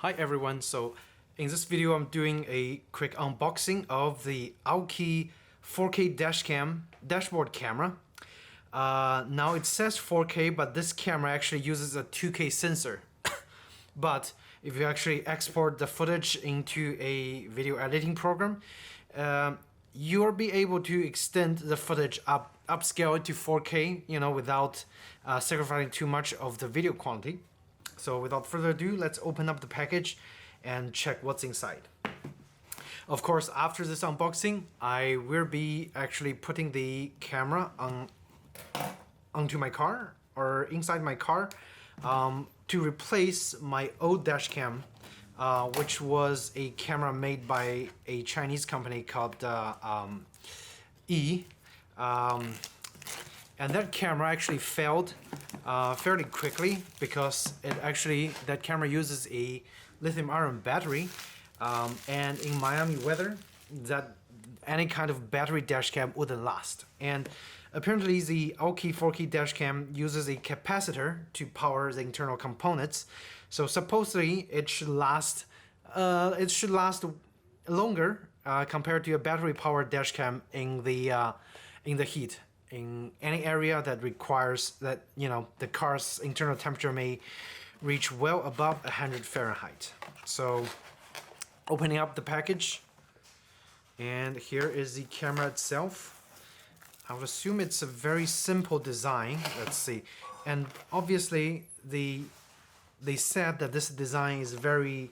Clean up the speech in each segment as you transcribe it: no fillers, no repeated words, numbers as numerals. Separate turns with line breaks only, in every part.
Hi everyone, so in this video I'm doing a quick unboxing of the Aukey 4K dashcam dashboard camera. Now it says 4K, but this camera actually uses a 2K sensor. But if you actually export the footage into a video editing program, you'll be able to extend the footage upscale it to 4K, without sacrificing too much of the video quality. So without further ado, let's open up the package and check what's inside. Of course, after this unboxing, I will be actually putting the camera onto my car or inside my car to replace my old dashcam, which was a camera made by a Chinese company called E. And that camera actually failed fairly quickly because that camera uses a lithium-ion battery, and in Miami weather, that any kind of battery dashcam wouldn't last. And apparently, the Aukey 4K dashcam uses a capacitor to power the internal components. So supposedly, it should last. Longer compared to a battery-powered dashcam in the heat. In any area that requires that, the car's internal temperature may reach well above 100 Fahrenheit. So, opening up the package, and here is the camera itself. I would assume it's a very simple design. Let's see. And obviously, they said that this design is very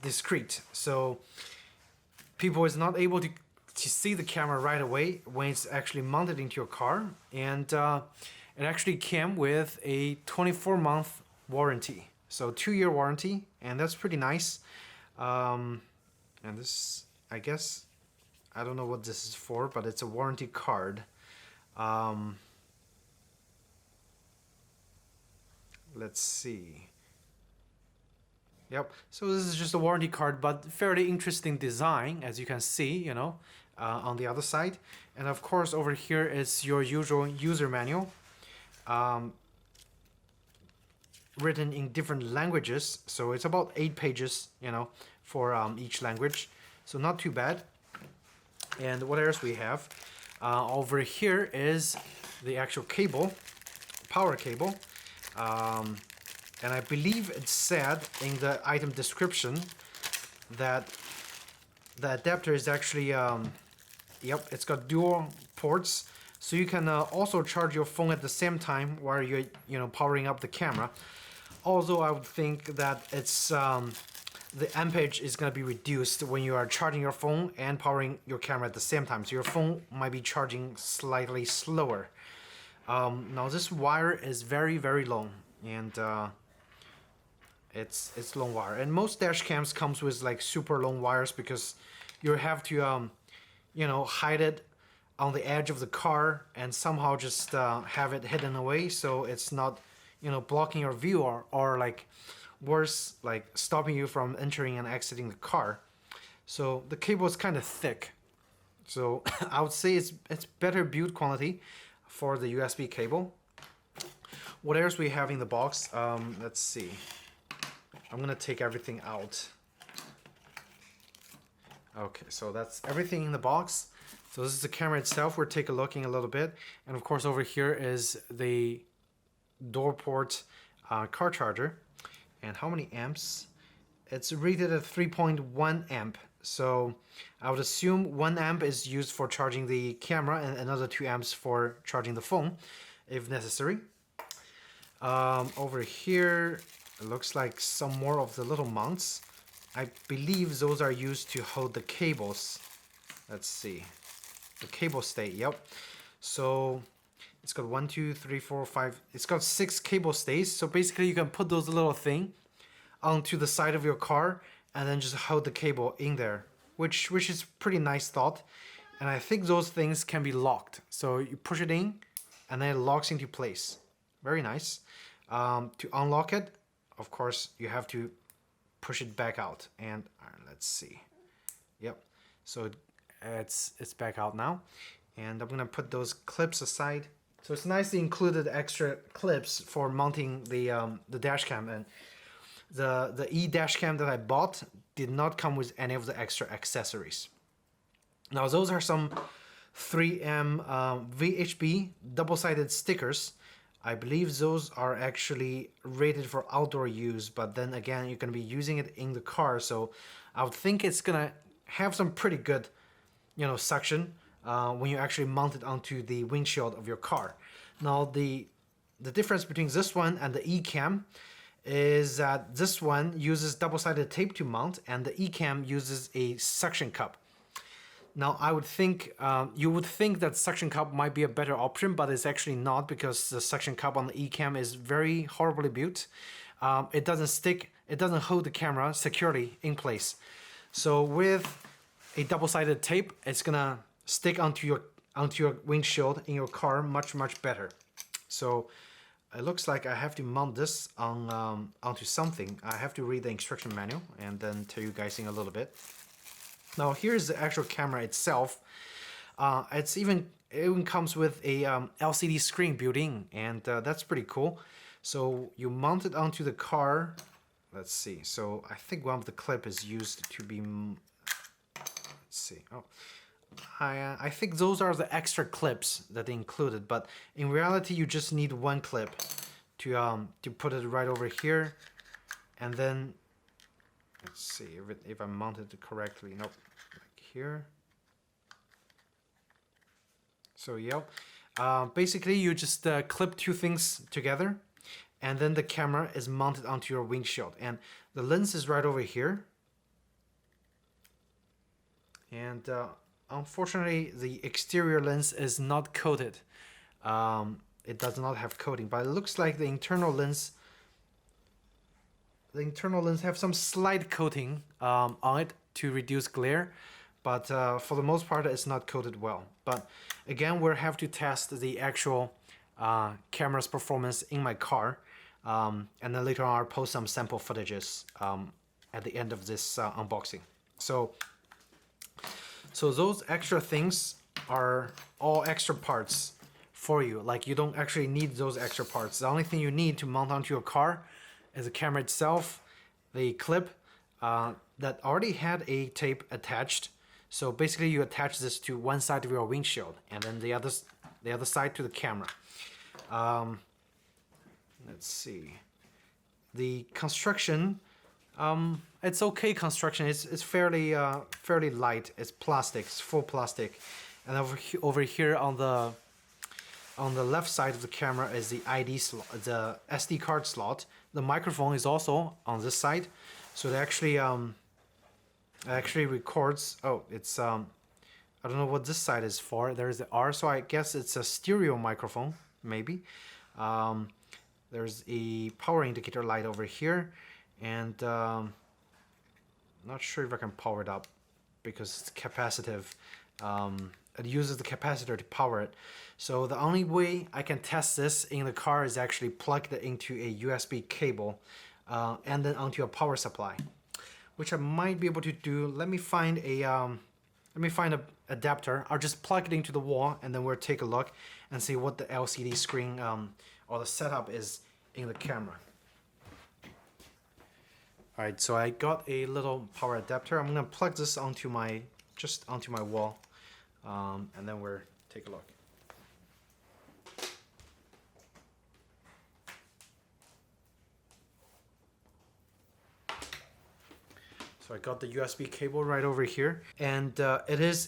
discreet. So, people is not able to see the camera right away when it's actually mounted into your car, and it actually came with a 24-month warranty, so 2-year warranty, and that's pretty nice. And this, I guess, I don't know what this is for, but it's a warranty card. Let's see. Yep, so this is just a warranty card, but fairly interesting design, as you can see, on the other side. And of course, over here is your usual user manual, written in different languages. So it's about 8 pages, for each language. So not too bad. And what else we have? Over here is the actual cable, power cable. And I believe it said in the item description that the adapter is actually, it's got dual ports, so you can also charge your phone at the same time while you're, powering up the camera. Although I would think that it's the ampage is going to be reduced when you are charging your phone and powering your camera at the same time, so your phone might be charging slightly slower. Now this wire is very, very long, and it's long wire, and most dash cams comes with like super long wires because you have to hide it on the edge of the car and somehow just have it hidden away so it's not blocking your view, or like worse, like stopping you from entering and exiting the car. So the cable is kind of thick, so I would say it's better build quality for the USB cable. What else we have in the box? Let's see. I'm gonna take everything out. Okay, so that's everything in the box. So this is the camera itself. We'll take a look in a little bit. And of course over here is the door port car charger. And how many amps? It's rated at 3.1 amp. So I would assume 1 amp is used for charging the camera and another 2 amps for charging the phone if necessary. Over here, it looks like some more of the little mounts. I believe those are used to hold the cables. Let's see. The cable stay, yep. So it's got 1, 2, 3, 4, 5. It's got 6 cable stays. So basically you can put those little thing onto the side of your car and then just hold the cable in there, which is pretty nice thought. And I think those things can be locked. So you push it in and then it locks into place. Very nice. To unlock it, of course, you have to push it back out. And let's see. Yep. So it's back out now. And I'm gonna put those clips aside. So it's nicely included extra clips for mounting the dash cam. And the E Dashcam that I bought did not come with any of the extra accessories. Now those are some 3M VHB double-sided stickers. I believe those are actually rated for outdoor use, but then again, you're going to be using it in the car, so I would think it's going to have some pretty good, you know, suction when you actually mount it onto the windshield of your car. Now, the difference between this one and the E-Cam is that this one uses double-sided tape to mount, and the E-Cam uses a suction cup. Now, I would think, you would think that suction cup might be a better option, but it's actually not, because the suction cup on the E-Cam is very horribly built. It doesn't stick, it doesn't hold the camera securely in place. So with a double-sided tape, it's gonna stick onto your windshield in your car much better. So it looks like I have to mount this on onto something. I have to read the instruction manual and then tell you guys in a little bit. Now here's the actual camera itself. It even comes with a LCD screen built in, and that's pretty cool. So you mount it onto the car. Let's see. So I think one of the clip is used to be. Let's see. Oh, I think those are the extra clips that they included, but in reality you just need one clip to put it right over here, and then. Let's see if I mounted it correctly. Nope, like here. So yeah, basically you just clip two things together, and then the camera is mounted onto your windshield, and the lens is right over here. And unfortunately, the exterior lens is not coated. It does not have coating, but it looks like the internal lens. The internal lens have some slight coating on it to reduce glare, but for the most part it's not coated well. But again, we'll have to test the actual camera's performance in my car, and then later on I'll post some sample footages at the end of this unboxing. So those extra things are all extra parts for you. Like, you don't actually need those extra parts. The only thing you need to mount onto your car is the camera itself, the clip that already had a tape attached. So basically you attach this to one side of your windshield, and then the other side to the camera. Let's see. The construction, it's okay construction. It's fairly light. It's plastic. It's full plastic, and over here on the left side of the camera is the ID slot, the SD card slot. The microphone is also on this side, so it actually records. Oh, it's I don't know what this side is for. There's the R, so I guess it's a stereo microphone, maybe. There's a power indicator light over here, and not sure if I can power it up because it's capacitive. It uses the capacitor to power it. So the only way I can test this in the car is actually plug it into a USB cable and then onto a power supply, which I might be able to do. Let me find a adapter. I'll just plug it into the wall, and then we'll take a look and see what the LCD screen or the setup is in the camera. Alright, so I got a little power adapter. I'm gonna plug this onto my wall, and then we'll take a look. So I got the USB cable right over here, and it is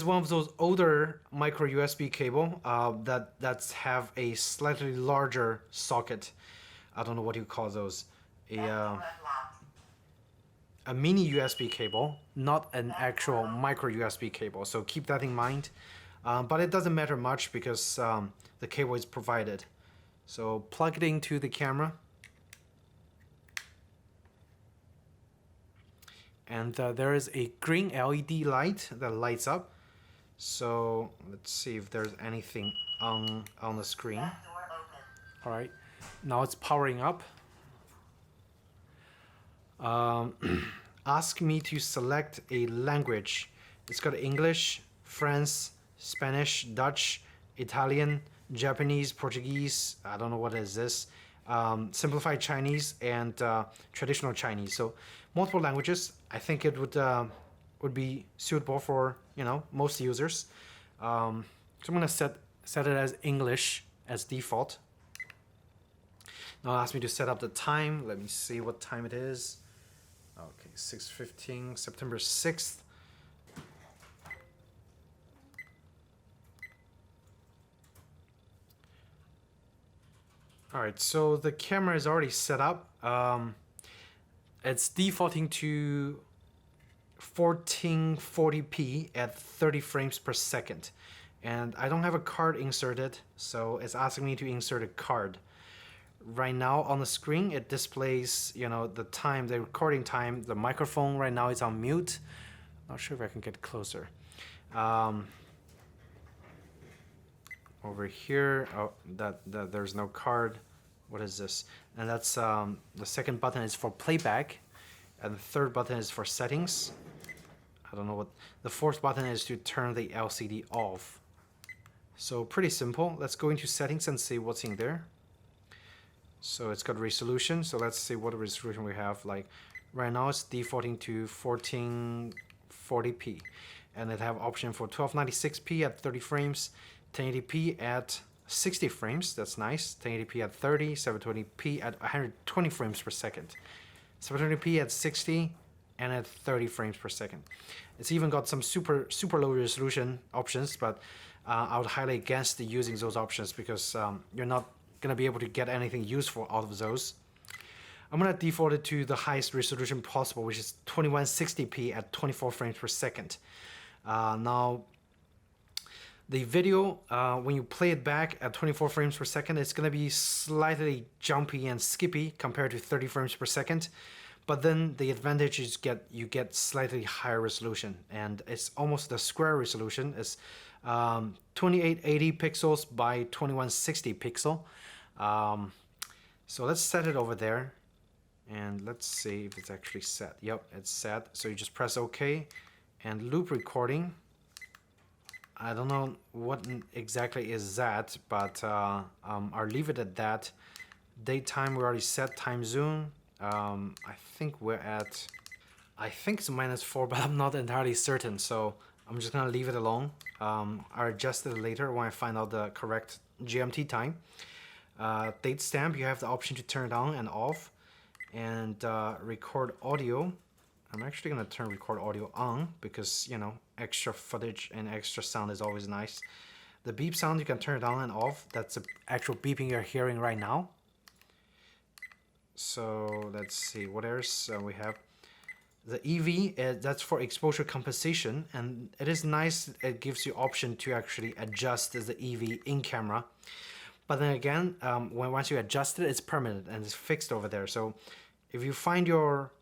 one of those older micro USB cable that have a slightly larger socket. I don't know what you call those. A mini USB cable, not an actual micro USB cable. So keep that in mind. But it doesn't matter much because the cable is provided. So plug it into the camera. And there is a green LED light that lights up. So let's see if there's anything on the screen. All right, now it's powering up. Ask me to select a language. It's got English, French, Spanish, Dutch, Italian, Japanese, Portuguese. I don't know what is this. simplified Chinese and traditional Chinese. So multiple languages. I think it would be suitable for most users. So I'm gonna set it as English as default. Now it asks me to set up the time. Let me see what time it is. Okay, 6:15, September 6th. All right, so the camera is already set up. It's defaulting to 1440p at 30 frames per second. And I don't have a card inserted, so it's asking me to insert a card. Right now on the screen, it displays, the time, the recording time. The microphone right now is on mute. Not sure if I can get closer. Over here, oh, that there's no card. What is this? And that's the second button is for playback, and the third button is for settings. I don't know what the fourth button is to turn the LCD off. So pretty simple. Let's go into settings and see what's in there. So it's got resolution. So let's see what resolution we have. Like right now it's defaulting to 1440p, and it have option for 1296p at 30 frames, 1080p at 60 frames. That's nice. 1080p at 30, 720p at 120 frames per second, 720p at 60, and at 30 frames per second. It's even got some super low resolution options, but I would highly against using those options because you're not gonna be able to get anything useful out of those. I'm gonna default it to the highest resolution possible, which is 2160p at 24 frames per second. Now, the video, when you play it back at 24 frames per second, it's gonna be slightly jumpy and skippy compared to 30 frames per second. But then the advantage is you get slightly higher resolution, and it's almost the square resolution. It's 2880 pixels by 2160 pixel. So let's set it over there, and let's see if it's actually set. Yep, it's set. So you just press OK, and loop recording. I don't know what exactly is that, but I'll leave it at that. Date time we already set. Time zone. I think we're at, I think it's -4, but I'm not entirely certain, so I'm just gonna leave it alone. I'll adjust it later when I find out the correct GMT time. Date stamp, you have the option to turn it on and off. And record audio, I'm actually gonna turn record audio on because, extra footage and extra sound is always nice. The beep sound, you can turn it on and off. That's the actual beeping you're hearing right now. So let's see what else we have. The EV, that's for exposure compensation, and it is nice. It gives you option to actually adjust the EV in camera. But then again, once you adjust it, it's permanent and it's fixed over there. So if you find your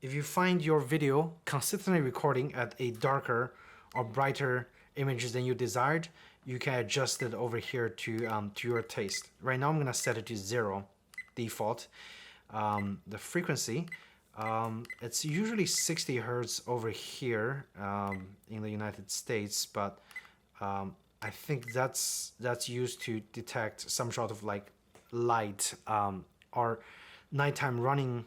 video consistently recording at a darker or brighter images than you desired, you can adjust it over here to your taste. Right now I'm gonna set it to 0 default. The frequency, it's usually 60 Hertz over here in the United States, but I think that's used to detect some sort of like light or nighttime running,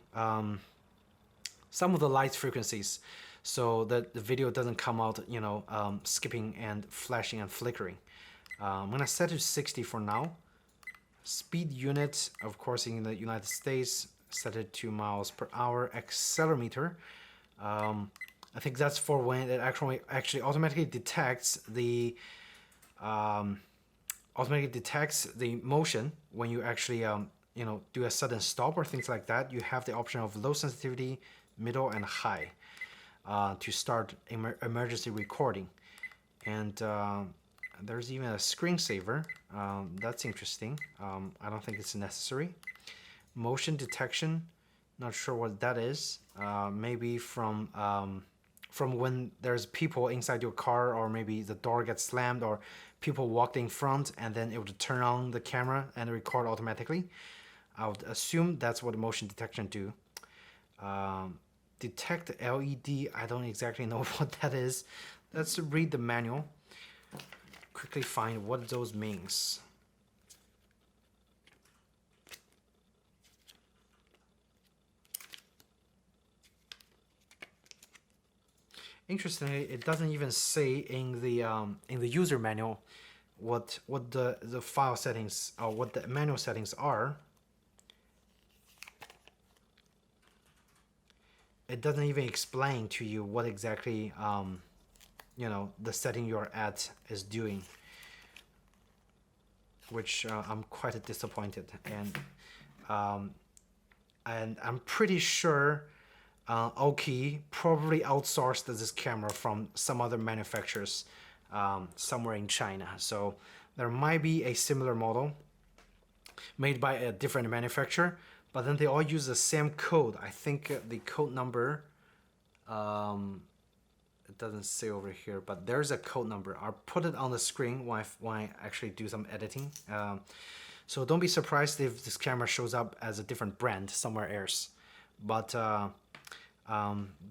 some of the light frequencies, so that the video doesn't come out skipping and flashing and flickering. I'm gonna set it to 60 for now. Speed unit, of course, in the United States, set it to miles per hour. Accelerometer, I think that's for when it actually automatically detects the motion when you actually do a sudden stop or things like that. You have the option of low sensitivity, middle, and high to start emergency recording. And there's even a screensaver. That's interesting. I don't think it's necessary. Motion detection, not sure what that is. Maybe from when there's people inside your car, or maybe the door gets slammed, or people walked in front, and then it would turn on the camera and record automatically. I would assume that's what motion detection do. Detect LED, I don't exactly know what that is. Let's read the manual. Quickly find what those means. Interestingly, it doesn't even say in the user manual what the file settings or what the manual settings are. It doesn't even explain to you what exactly you know, the setting you're at is doing, which I'm quite disappointed. And I'm pretty sure Aukey probably outsourced this camera from some other manufacturers somewhere in China. So there might be a similar model made by a different manufacturer, but then they all use the same code. I think the code number, it doesn't say over here, but there's a code number. I'll put it on the screen when I actually do some editing. So don't be surprised if this camera shows up as a different brand somewhere else. But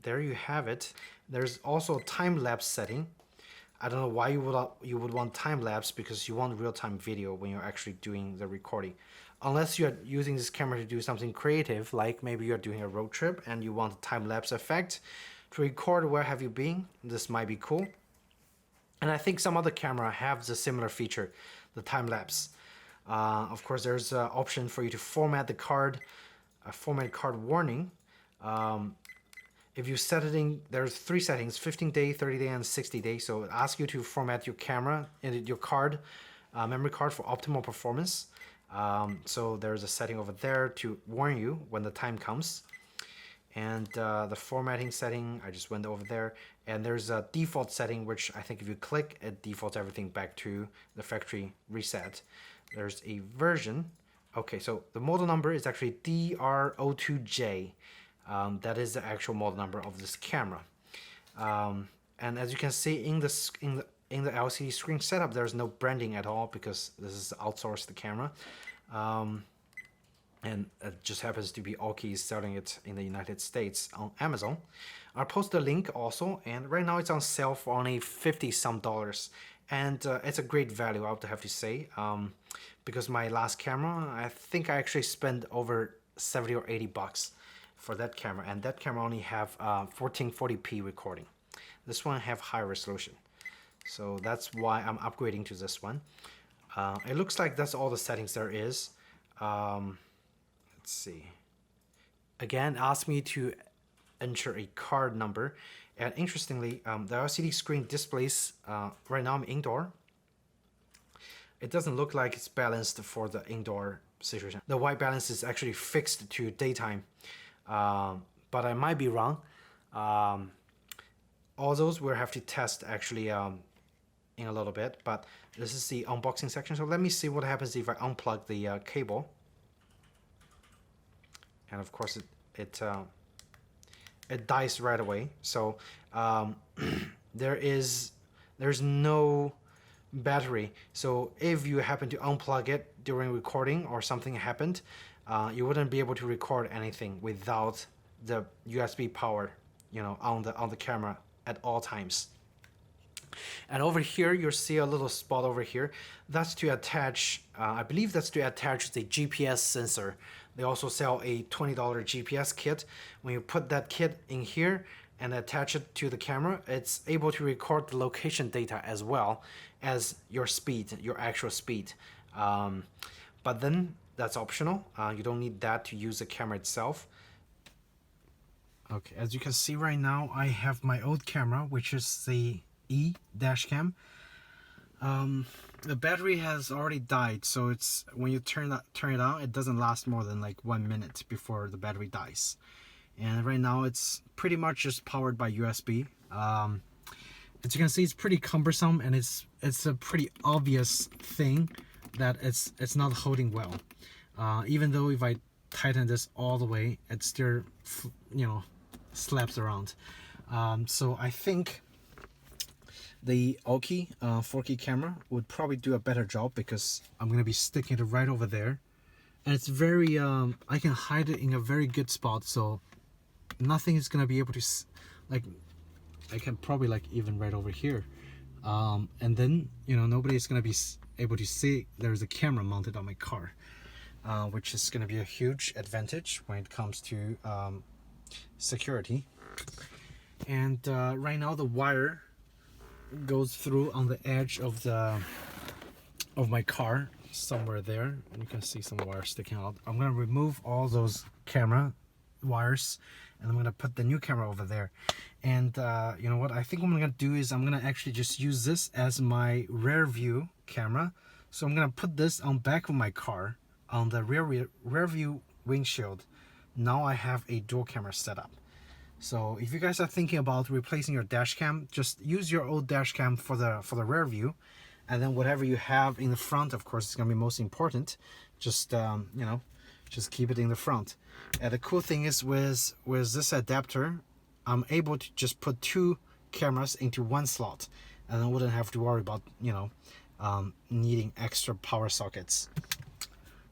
there you have it. There's also a time-lapse setting. I don't know why you would want time-lapse, because you want real-time video when you're actually doing the recording. Unless you're using this camera to do something creative, like maybe you're doing a road trip and you want a time-lapse effect to record where have you been. This might be cool. And I think some other camera have the similar feature, the time-lapse. Of course, there's an option for you to format the card, a format card warning. If you set it in, there's 3 settings: 15-day, 30-day, and 60-day. So it asks you to format your camera and your card, memory card, for optimal performance. So there's a setting over there to warn you when the time comes. And the formatting setting, I just went over there. And there's a default setting, which I think if you click, it defaults everything back to the factory reset. There's a version. Okay, so the model number is actually DR02J. That is the actual model number of this camera. And as you can see in the LCD screen setup, there's no branding at all, because this is outsourced camera. And it just happens to be Aukey selling it in the United States on Amazon. I'll post the link also, and right now it's on sale for only $50-some. And it's a great value, I would have to say, because my last camera, I think I actually spent over 70 or 80 bucks for that camera, and that camera only have 1440p recording. This one have high resolution, so that's why I'm upgrading to this one. It looks like that's all the settings there is. Let's see. Again, ask me to enter a card number, and interestingly, the LCD screen displays right now I'm indoor. It doesn't look like it's balanced for the indoor situation. The white balance is actually fixed to daytime. But I might be wrong. All those we'll have to test actually in a little bit, but this is the unboxing section. So let me see what happens if I unplug the cable. And of course it dies right away. So there's no battery. So if you happen to unplug it during recording or something happened, you wouldn't be able to record anything without the USB power, you know, on the camera at all times. And over here, you'll see a little spot over here. That's to attach, I believe that's to attach the GPS sensor. They also sell a $20 GPS kit. When you put that kit in here and attach it to the camera, it's able to record the location data as well as your speed, your actual speed. But then that's optional. You don't need that to use the camera itself. Okay, as you can see right now, I have my old camera, which is the Dashcam. The battery has already died, so it's when you turn it on, it doesn't last more than like 1 minute before the battery dies. And right now it's pretty much just powered by USB. As you can see, it's pretty cumbersome, and it's a pretty obvious thing that it's not holding well. Even though if I tighten this all the way, it still, you know, slaps around. So I think the Aukey 4K camera would probably do a better job, because I'm gonna be sticking it right over there, and it's very I can hide it in a very good spot, so nothing is gonna be able to, like, I can probably like even right over here, and then, you know, nobody's gonna be able to see there's a camera mounted on my car, which is gonna be a huge advantage when it comes to security. And right now the wire goes through on the edge of my car somewhere there. You can see some wires sticking out. I'm gonna remove all those camera wires and I'm gonna put the new camera over there. And you know what, I think what I'm gonna do is I'm gonna actually just use this as my rear view camera. So I'm gonna put this on back of my car on the rear view windshield. Now I have a dual camera setup. So if you guys are thinking about replacing your dash cam, just use your old dash cam for the rear view, and then whatever you have in the front, of course, is gonna be most important. Just you know, just keep it in the front. And the cool thing is with this adapter, I'm able to just put two cameras into one slot, and I wouldn't have to worry about, you know, needing extra power sockets.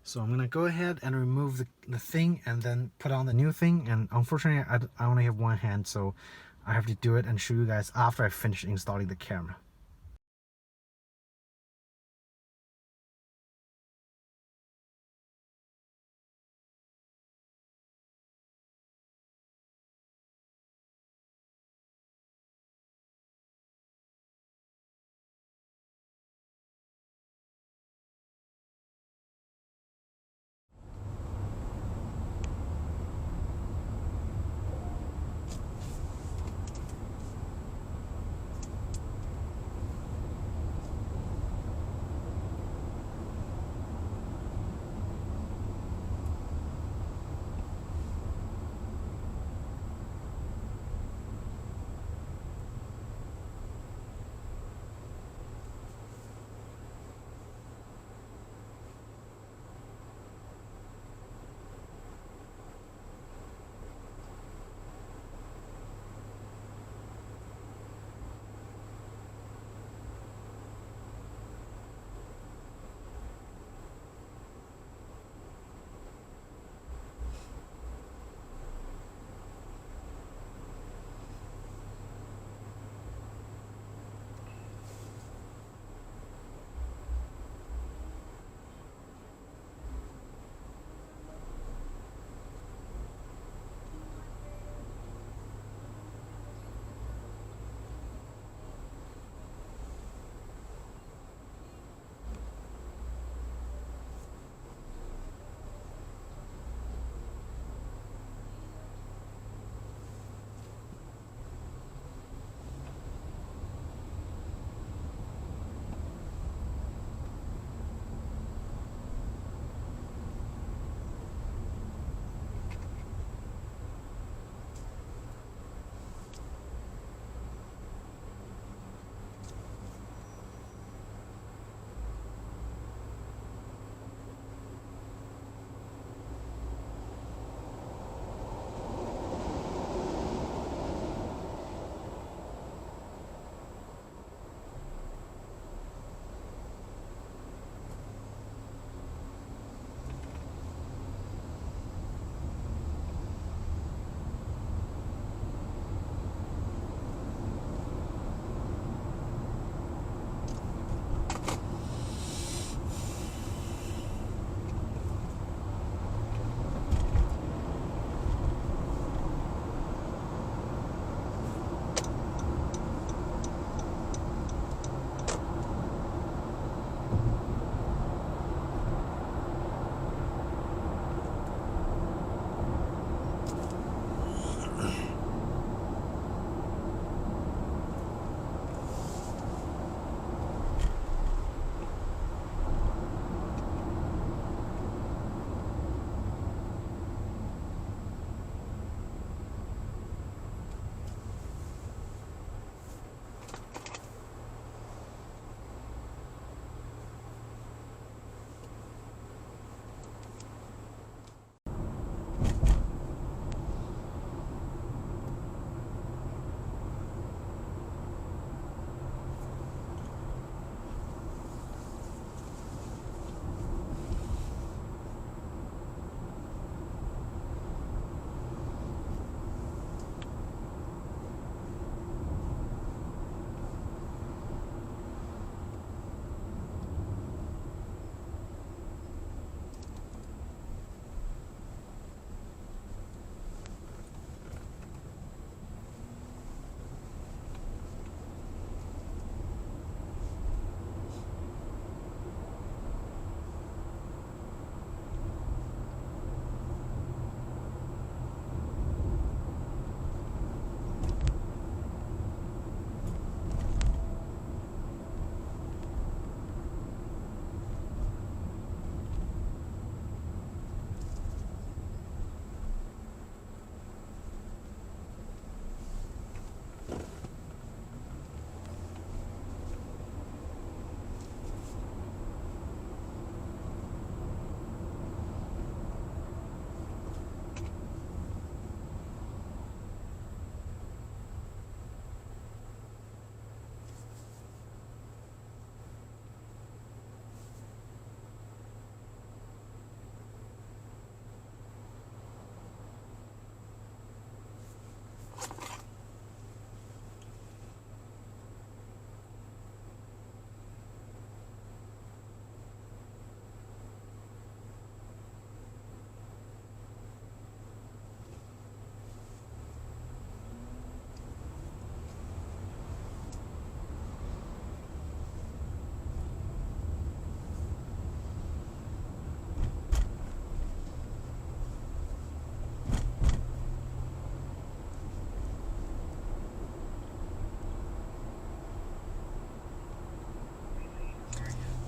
So I'm gonna go ahead and remove the thing and then put on the new thing. And unfortunately, I only have one hand, so I have to do it and show you guys after I finish installing the camera.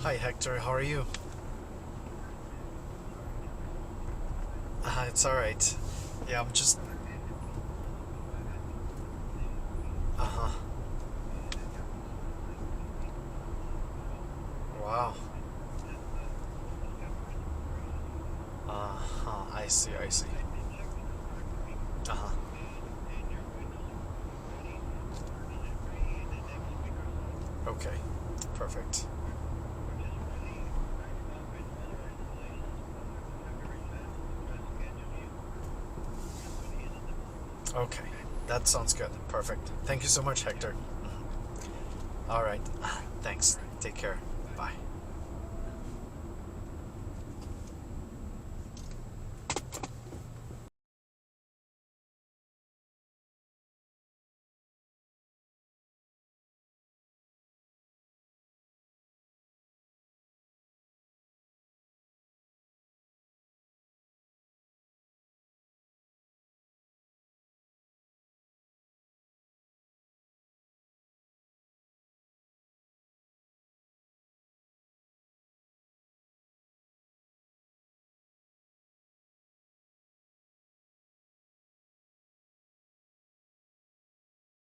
Hi Hector, how are you? It's alright. Yeah, I'm just... Uh-huh. Wow. Uh-huh, I see, I see. Uh-huh. Okay, perfect. Okay, that sounds good. Perfect. Thank you so much, Hector. All right. Thanks. Take care.